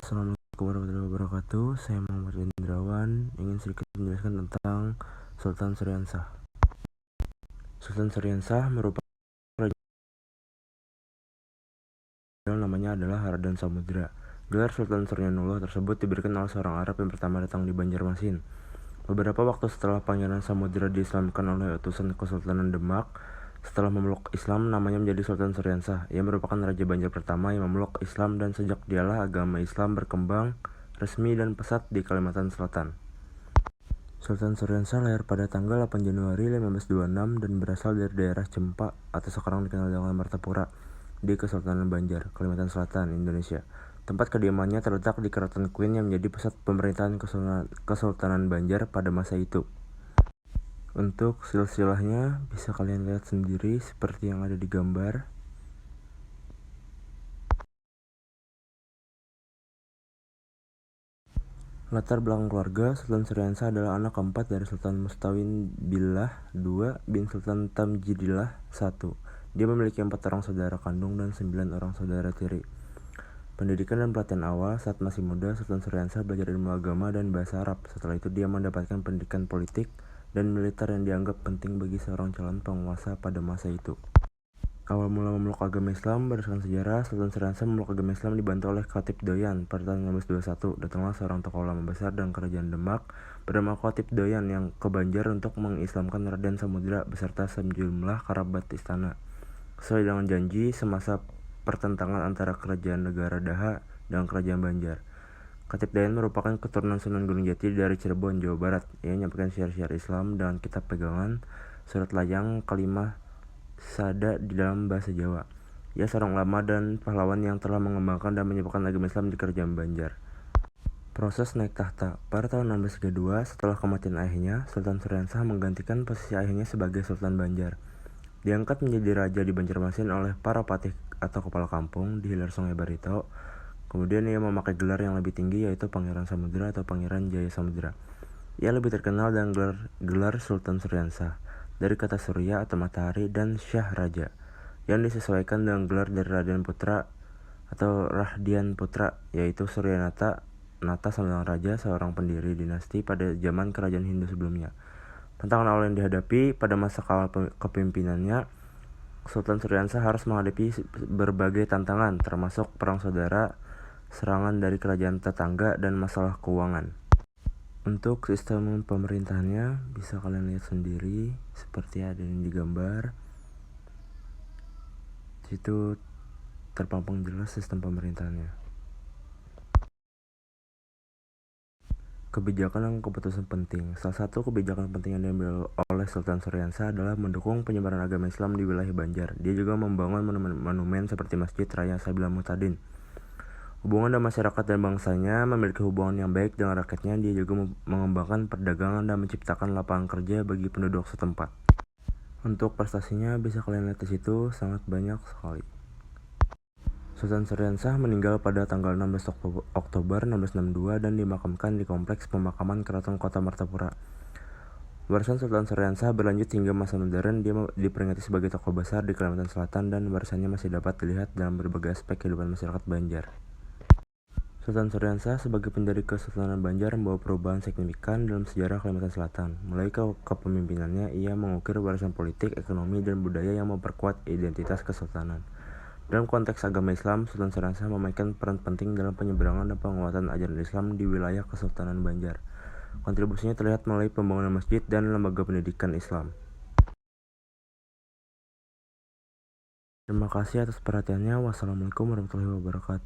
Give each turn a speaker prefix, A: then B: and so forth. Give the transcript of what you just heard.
A: Assalamualaikum warahmatullahi wabarakatuh. Saya Muhammad Indrawan ingin sedikit menjelaskan tentang Sultan Syariansah. Sultan Syariansah merupakan raja yang namanya adalah Haradan Samudra. Gelar Sultan Surianullah tersebut diberikan oleh seorang Arab yang pertama datang di Banjarmasin. Beberapa waktu setelah Pangeran Samudra diislamkan oleh utusan Kesultanan Demak, setelah memeluk Islam, namanya menjadi Sultan Syariansah. Ia merupakan Raja Banjar pertama yang memeluk Islam dan sejak dialah agama Islam berkembang resmi dan pesat di Kalimantan Selatan. Sultan Syariansah lahir pada tanggal 8 Januari 1526 dan berasal dari daerah Cempa atau sekarang dikenal dengan Martapura di Kesultanan Banjar, Kalimantan Selatan, Indonesia. Tempat kediamannya terletak di Keraton Queen yang menjadi pusat pemerintahan Kesultanan Banjar pada masa itu. Untuk silsilahnya bisa kalian lihat sendiri seperti yang ada di gambar. Latar belakang keluarga, Sultan Syariansah adalah anak keempat dari Sultan Mustawin Billah II bin Sultan Tamjidillah I. Dia memiliki 4 orang saudara kandung dan 9 orang saudara tiri. Pendidikan dan pelatihan awal saat masih muda, Sultan Syariansah belajar ilmu agama dan bahasa Arab. Setelah itu dia mendapatkan pendidikan politik dan militer yang dianggap penting bagi seorang calon penguasa pada masa itu. Awal mula memeluk agama Islam. Berdasarkan sejarah, Sultan Syariansah memeluk agama Islam dibantu oleh Khatib Doyan pada tahun 1921. Datanglah seorang tokoh ulama besar dan kerajaan Demak bernama Khatib Doyan yang ke Banjar untuk mengislamkan Raden Samudra beserta sejumlah kerabat istana. Sesuai dengan janji semasa pertentangan antara kerajaan negara Daha dan kerajaan Banjar. Khatib Doyan merupakan keturunan Sunan Gunung Jati dari Cirebon, Jawa Barat. Ia menyampaikan syiar-syiar Islam dengan kitab pegangan, surat layang, kalimah sada di dalam bahasa Jawa. Ia seorang ulama dan pahlawan yang telah mengembangkan dan menyebarkan agama Islam di kerajaan Banjar. Proses naik tahta. Pada tahun 1632, setelah kematian ayahnya, Sultan Syariansah menggantikan posisi ayahnya sebagai Sultan Banjar. Diangkat menjadi raja di Banjarmasin oleh para patih atau kepala kampung di hilir Sungai Barito. Kemudian ia memakai gelar yang lebih tinggi, yaitu Pangeran Samudra atau Pangeran Jaya Samudra. Ia lebih terkenal dengan gelar Sultan Syariansah dari kata surya atau matahari dan syah raja, yang disesuaikan dengan gelar dari Raden Putra atau Rahdian Putra, yaitu Suryanata Sang Raja, seorang pendiri dinasti pada zaman kerajaan Hindu sebelumnya. Tantangan awal yang dihadapi pada masa awal kepemimpinannya, Sultan Syariansah harus menghadapi berbagai tantangan, termasuk perang saudara, serangan dari kerajaan tetangga, dan masalah keuangan. Untuk sistem pemerintahannya bisa kalian lihat sendiri seperti ada yang digambar. Di situ terpampang jelas sistem pemerintahannya. Kebijakan dan keputusan penting. Salah satu kebijakan penting yang diambil oleh Sultan Syariansah adalah mendukung penyebaran agama Islam di wilayah Banjar. Dia juga membangun monumen seperti Masjid Raya Sabilah Mutadin. Hubungan dan masyarakat dan bangsanya memiliki hubungan yang baik dengan rakyatnya. Dia juga mengembangkan perdagangan dan menciptakan lapangan kerja bagi penduduk setempat. Untuk prestasinya bisa kalian lihat di situ, sangat banyak sekali. Sultan Syariansah meninggal pada tanggal 16 Oktober 1662 dan dimakamkan di kompleks pemakaman Keraton Kota Martapura. Warisan Sultan Syariansah berlanjut hingga masa modern. Dia diperingati sebagai tokoh besar di Kalimantan Selatan dan warisannya masih dapat dilihat dalam berbagai aspek kehidupan masyarakat Banjar. Sultan Syariansah sebagai pendiri Kesultanan Banjar membawa perubahan signifikan dalam sejarah Kalimantan Selatan. Mulai kepemimpinannya, ia mengukir warisan politik, ekonomi, dan budaya yang memperkuat identitas kesultanan. Dalam konteks agama Islam, Sultan Syariansah memainkan peran penting dalam penyebaran dan penguatan ajaran Islam di wilayah Kesultanan Banjar. Kontribusinya terlihat melalui pembangunan masjid dan lembaga pendidikan Islam. Terima kasih atas perhatiannya. Wassalamualaikum warahmatullahi wabarakatuh.